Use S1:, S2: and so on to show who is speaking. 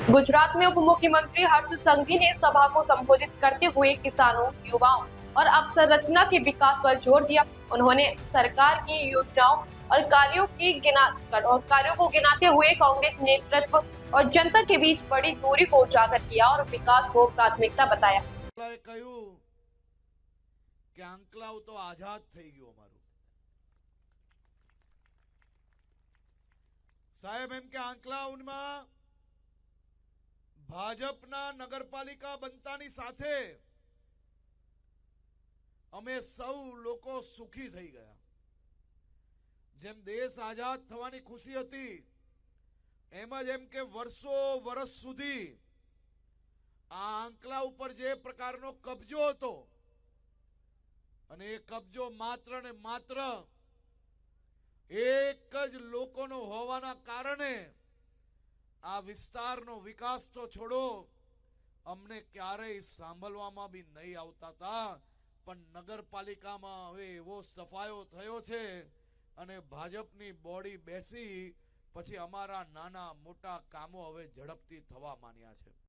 S1: गुजरात में उप मुख्यमंत्री हर्ष संघवी ने सभा को संबोधित करते हुए किसानों, युवाओं और अवसंरचना के विकास पर जोर दिया। उन्होंने सरकार की योजनाओं और कार्यों को गिनाते हुए कांग्रेस नेतृत्व और जनता के बीच बड़ी दूरी को उजागर किया और विकास को प्राथमिकता बताया।
S2: आंकलाओ तो आजाद થઈ ગયો અમારું સાહેબ એમ કે આંકલાઓમાં ભાજપના નગરપાલિકા બનતાની સાથે અમે સૌ લોકો સુખી થઈ ગયા। જેમ દેશ આઝાદ થવાની ખુશી હતી એમ જ એમ કે વર્ષો વર્ષ સુધી આ આંકલા ઉપર જે પ્રકારનો કબજો હતો અને એ કબજો માત્ર ને માત્ર એક જ લોકોનો હોવાના કારણે આ વિસ્તારનો વિકાસ તો છોડો અમને ક્યારેય સાંભળવામાં બી નહીં આવતા હતા। પણ નગરપાલિકામાં હવે એવો સફાયો થયો છે અને ભાજપની બોડી બેસી પછી અમારા નાના મોટા કામો હવે ઝડપથી થવા માંડ્યા છે।